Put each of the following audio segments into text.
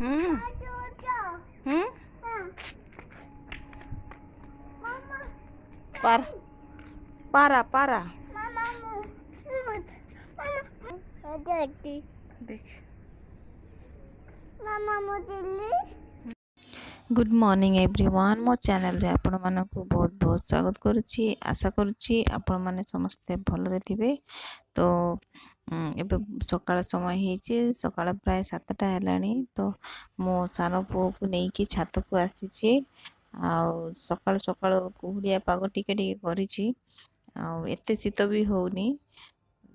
हम्म हम्म पार पारा पारा देख गुड मॉर्निंग एवरीवन मो चैनल रे आपण मानकु बहुत बहुत स्वागत करुच्ची आशा करुच्ची आपण माने समस्ते भलरे थिबे। तो एबे सकाळ समय ହେଇଛି सकाळ प्राय 7टा हेलाणी। तो मो सानो पुओ को नेकी छात को आसीछि आ सकाळ सकाळ कुहुडिया पाग टिके टिके करिछि आ एते शीत भी होउनी।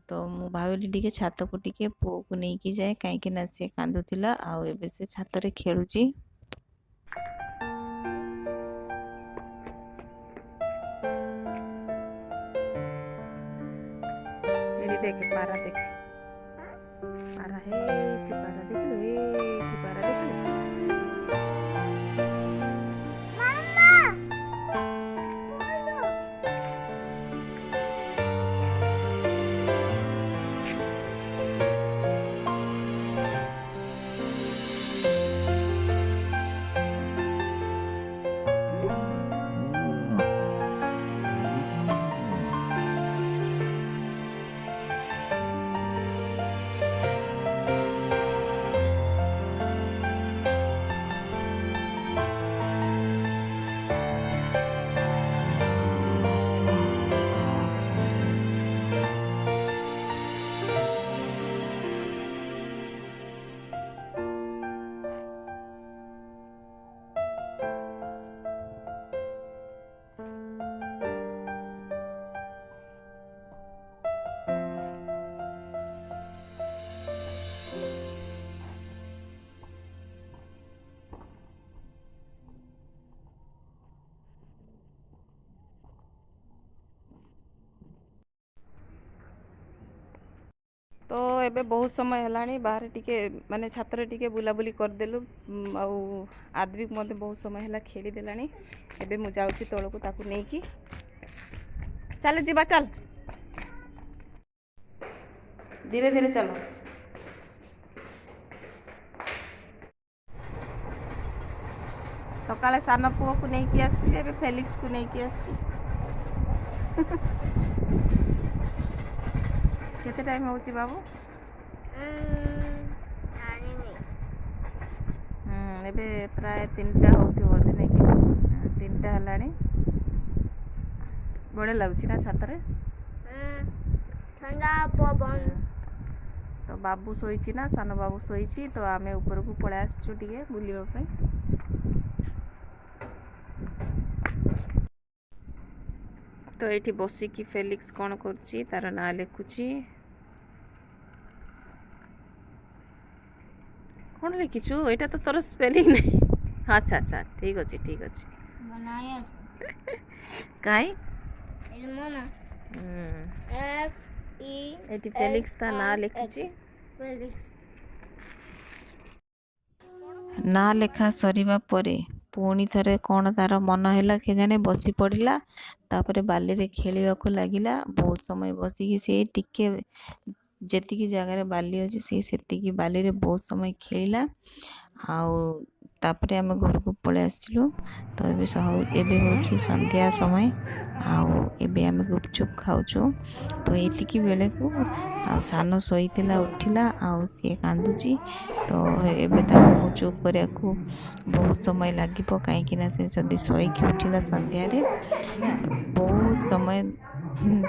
तो मु भाविली टिके छात को टिके पुओ को नेकी जाए काहे ना से कांदुथिला आ एबे से छात रे खेलुछि। देख पारा देख पारा है पारा देख लो पारा देख लो तो एबे बहुत समय हेलानी बाहर टिके माने छात्र टिके बुलाबुली करदेलु आउ आदविक मते बहुत समय हेला खेली देलानी। एबे मु जाउची तळको ताकू नेकी चल जीवा चल धीरे धीरे चलो। सकाळे सानो पुओ को नेकी आस्ती एबे फेलिक्स को नेकी आस्ती। केते टाइम होउची बाबू? एबे प्राय 3टा होउथिबो बोधे नै कि 3टा हलाणी। बड़े लाଗୁଛି ना छातरे ठंडा पवन। तो बाबू सोईची ना सानो बाबू सोईची तो आमे ऊपर को पळे आछू टिके बुलियो पे। तो एठी बसी की फेलिक्स कोन करची तार ना लेखुची कोन लिखिछु एटा तो तोर स्पेलिंग नहीं। अच्छा अच्छा ठीक अछि ठीक अछि बनाया काई एलमोना एफ ई एठी फेलिक्स ता ना लेखिची ना लेखा सरीबा परे पुणी थरे कौन तार मन है के जाने बसी पड़ा तापर बाली रे खेलिया को लगिला। बहुत समय बसिकी से टिके जेतिकी जगह बाली अच्छी से सेतिकी बाली रे बहुत समय खेलिला। आउ तापरे आम घर को पळे आसिलु। तो एबे होची संध्या समय आउ एबे आम गुपचुप खाउछु। तो एतिकी बेले को आ सानो सोईतिला उठिला आउ सी कांदुची। तो एबे ताको मु चुप करिया को बहुत समय लागिपो काहेकि ना से जदी सोईकी उठिला संध्या रे बहुत समय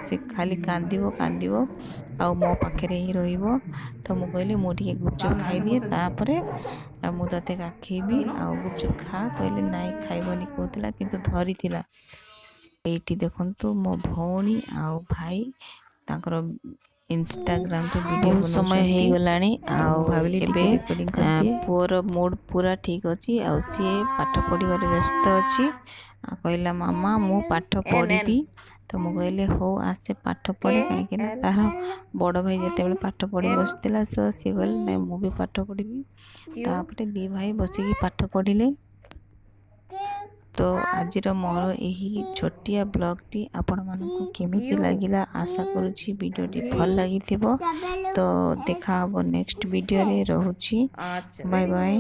से खाली कांदिबो कांदिबो आउ मो पाखे ही रहिबो। तो मु कहली मु टिके गुपचुप खाई दिए तापरे मु तते काखेबी आउ गुपचुप खा कहले नाई खाइबनी कहतिला किंतु धरी थिला। एठी देखंतु मो भौणी आउ भाई ताकर इंस्टाग्राम रे वीडियो समय हे गलानी आउ भाबिली एबे पुअर मूड पूरा ठीक अछि आउ सी पाठ पढिबारे व्यस्त अछि। कहला मामा मु पाठ पढिबी। तो मु कहले हो आसे पाठ पढ़े काहे ना तार बड़ भाई जते बेले पाठ पढ़ी बसतिला सो सी कहले नै मु भी पाठ पढिबी। तापरे दी भाई बसिकी पाठ पढिले। ତ ଆଜିର ମୋର ଏହି ଛୋଟିଆ ବ୍ଲଗ୍ଟି ଆପଣମାନଙ୍କୁ କେମିତି ଲାଗିଲା ଆଶା କରୁଛି ଭିଡ଼ିଓଟି ଭଲ ଲାଗିଥିବ। ତ ଦେଖା ହେବ ନେକ୍ସଟ ଭିଡ଼ିଓରେ। ରହୁଛି, ବାଏ ବାଏ।